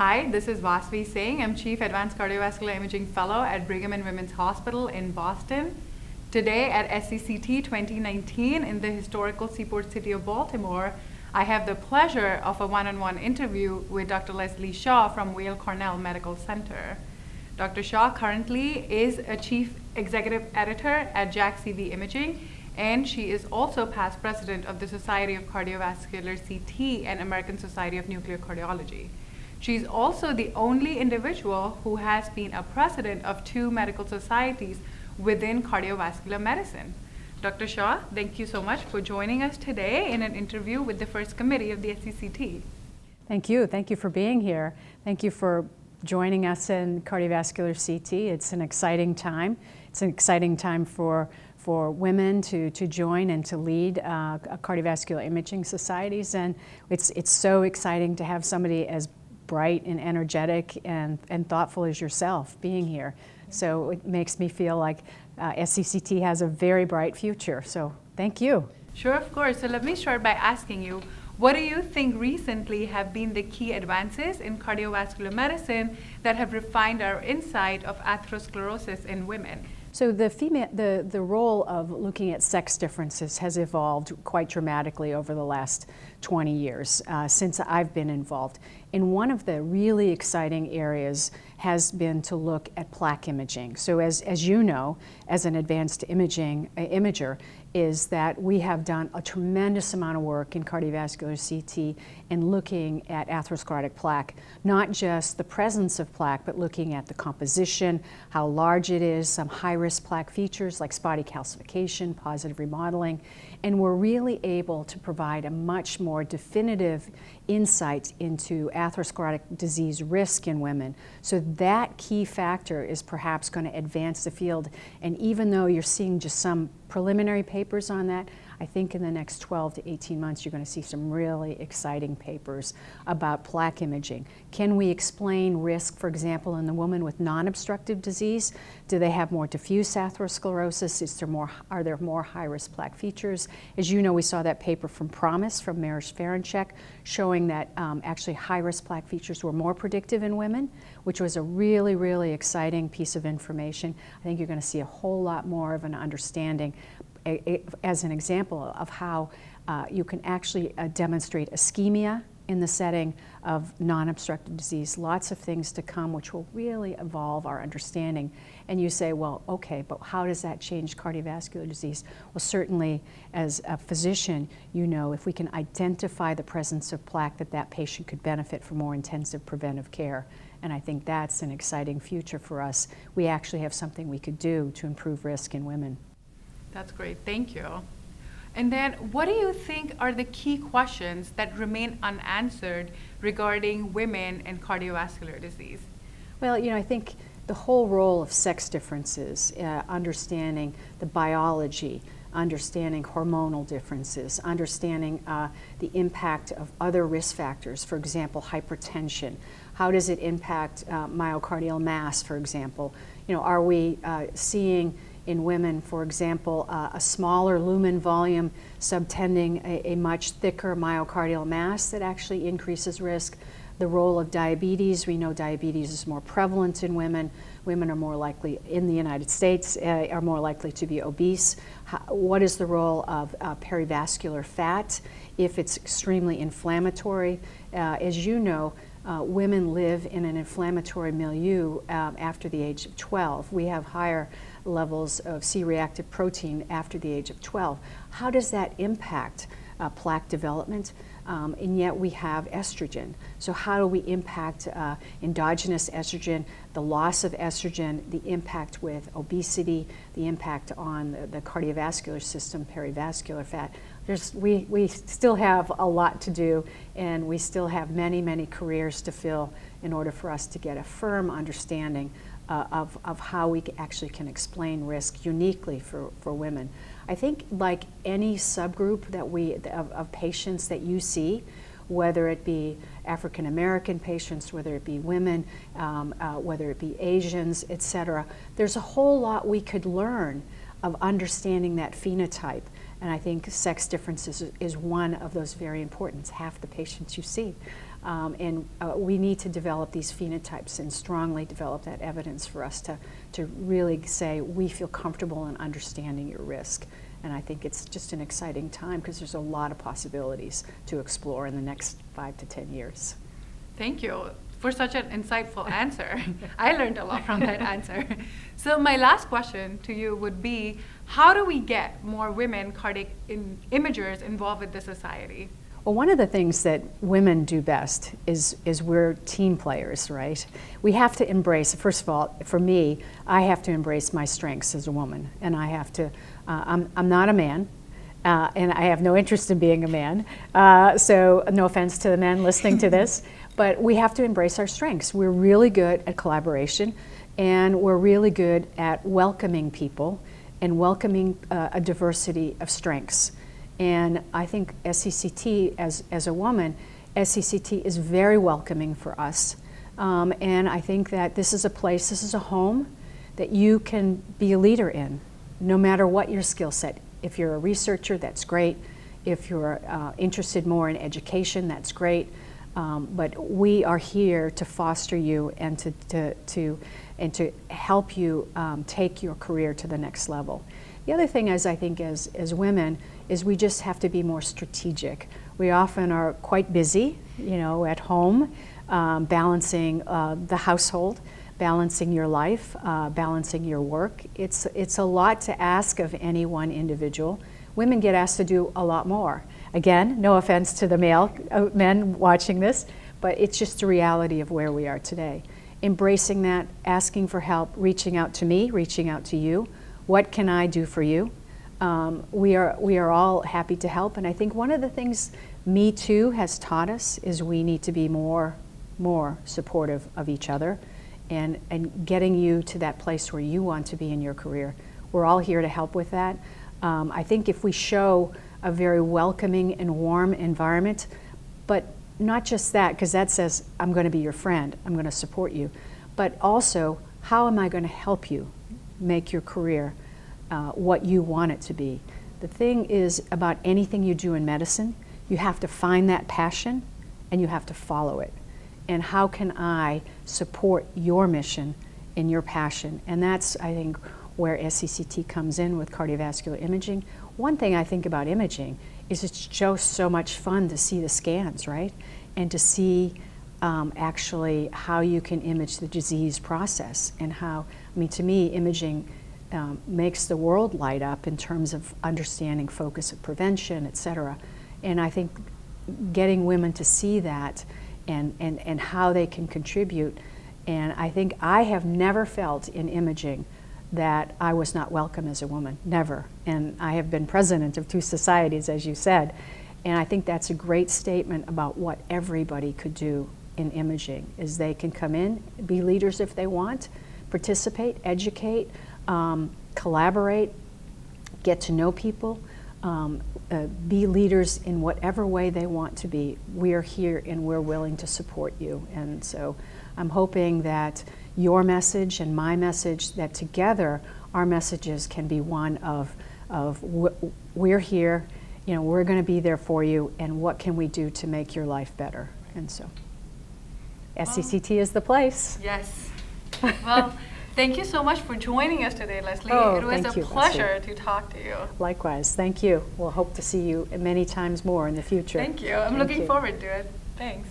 Hi, this is Vasvi Singh. I'm Chief Advanced Cardiovascular Imaging Fellow at Brigham and Women's Hospital in Boston. Today at FSCCT 2019 in the historical seaport city of Baltimore, I have the pleasure of a one-on-one interview with Dr. Leslee Shaw from Weill Cornell Medical Center. Dr. Shaw currently is a Chief Executive Editor at JACC-CV Imaging, and she is also past president of the Society of Cardiovascular CT and American Society of Nuclear Cardiology. She's also the only individual who has been a president of 2 medical societies within cardiovascular medicine. Dr. Shaw, thank you so much for joining us today in an interview with the first committee of the FSCCT. Thank you. Thank you for being here. Thank you for joining us in cardiovascular CT. It's an exciting time. It's an exciting time for women to join and to lead cardiovascular imaging societies, and it's so exciting to have somebody as bright and energetic and thoughtful as yourself being here. So it makes me feel like SCCT has a very bright future. So thank you. Sure, of course. So let me start by asking you, what do you think recently have been the key advances in cardiovascular medicine that have refined our insight of atherosclerosis in women? So the role of looking at sex differences has evolved quite dramatically over the last 20 years since I've been involved. And one of the really exciting areas has been to look at plaque imaging. So as you know, as an advanced imager, is that we have done a tremendous amount of work in cardiovascular CT in looking at atherosclerotic plaque, not just the presence of plaque, but looking at the composition, how large it is, some high-risk plaque features like spotty calcification, positive remodeling, and we're really able to provide a much more definitive insight into atherosclerotic disease risk in women. So that key factor is perhaps going to advance the field, and even though you're seeing just some preliminary papers on that, I think in the next 12 to 18 months you're going to see some really exciting papers about plaque imaging. Can we explain risk, for example, in the woman with non-obstructive disease? Do they have more diffuse atherosclerosis? Are there more high-risk plaque features? As you know, we saw that paper from PROMISE from Marish Ferenczak showing that actually high-risk plaque features were more predictive in women, which was a really, really exciting piece of information. I think you're going to see a whole lot more of an understanding as an example of how you can actually demonstrate ischemia in the setting of non-obstructive disease. Lots of things to come which will really evolve our understanding. And you say, well, okay, but how does that change cardiovascular disease? Well, certainly as a physician, you know if we can identify the presence of plaque, that patient could benefit from more intensive preventive care. And I think that's an exciting future for us. We actually have something we could do to improve risk in women. That's great, thank you. And then what do you think are the key questions that remain unanswered regarding women and cardiovascular disease? Well, you know, I think the whole role of sex differences, understanding the biology, understanding hormonal differences, understanding the impact of other risk factors, for example, hypertension. How does it impact myocardial mass, for example? You know, are we seeing in women, for example, a smaller lumen volume subtending a much thicker myocardial mass that actually increases risk? The role of diabetes, we know diabetes is more prevalent in women. Women are more likely, in the United States, are more likely to be obese. What is the role of perivascular fat if it's extremely inflammatory? As you know, women live in an inflammatory milieu after the age of 12. We have higher levels of C-reactive protein after the age of 12. How does that impact plaque development? And yet we have estrogen. So how do we impact endogenous estrogen, the loss of estrogen, the impact with obesity, the impact on the cardiovascular system, perivascular fat? We still have a lot to do, and we still have many, many careers to fill in order for us to get a firm understanding of how we actually can explain risk uniquely for women. I think like any subgroup of patients that you see, whether it be African American patients, whether it be women, whether it be Asians, etc., there's a whole lot we could learn of understanding that phenotype. And I think sex differences is one of those very important. It's half the patients you see. We need to develop these phenotypes and strongly develop that evidence for us to really say we feel comfortable in understanding your risk. And I think it's just an exciting time because there's a lot of possibilities to explore in the next 5 to 10 years. Thank you for such an insightful answer. I learned a lot from that answer. So my last question to you would be, how do we get more women cardiac imagers involved with the society? Well, one of the things that women do best is we're team players, right? We have to embrace, first of all, for me, I have to embrace my strengths as a woman, and I have to, I'm not a man, and I have no interest in being a man, so no offense to the men listening to this, but we have to embrace our strengths. We're really good at collaboration, and we're really good at welcoming people and welcoming a diversity of strengths. And I think SCCT, as a woman, SCCT is very welcoming for us. And I think that this is a place, this is a home that you can be a leader in, no matter what your skill set. If you're a researcher, that's great. If you're interested more in education, that's great. But we are here to foster you and to help you take your career to the next level. The other thing is, I think, as women, is we just have to be more strategic. We often are quite busy, you know, at home, balancing the household, balancing your life, balancing your work. It's a lot to ask of any one individual. Women get asked to do a lot more. Again, no offense to the men watching this, but it's just the reality of where we are today. Embracing that, asking for help, reaching out to me, reaching out to you. What can I do for you? We are all happy to help, and I think one of the things Me Too has taught us is we need to be more supportive of each other and getting you to that place where you want to be in your career. We're all here to help with that. I think if we show a very welcoming and warm environment, but not just that, because that says, I'm going to be your friend, I'm going to support you, but also, how am I going to help you make your career what you want it to be? The thing is, about anything you do in medicine, you have to find that passion and you have to follow it. And how can I support your mission and your passion? And that's, I think, where SCCT comes in with cardiovascular imaging. One thing I think about imaging is it's just so much fun to see the scans, right? And to see actually how you can image the disease process and how, I mean, to me, imaging makes the world light up in terms of understanding focus of prevention, et cetera. And I think getting women to see that and how they can contribute, and I think I have never felt in imaging that I was not welcome as a woman, never. And I have been president of 2 societies, as you said, and I think that's a great statement about what everybody could do in imaging, is they can come in, be leaders if they want, participate, educate, collaborate, get to know people, be leaders in whatever way they want to be. We're here and we're willing to support you. And so I'm hoping that your message and my message, that together our messages can be one of we're here, you know, we're going to be there for you, and what can we do to make your life better? And so SCCT is the place. Yes. Well, thank you so much for joining us today, Leslee. Oh, it was thank a you, pleasure Leslie. to talk to you. Likewise, thank you. We'll hope to see you many times more in the future. Thank you. I'm looking forward to it. Thanks.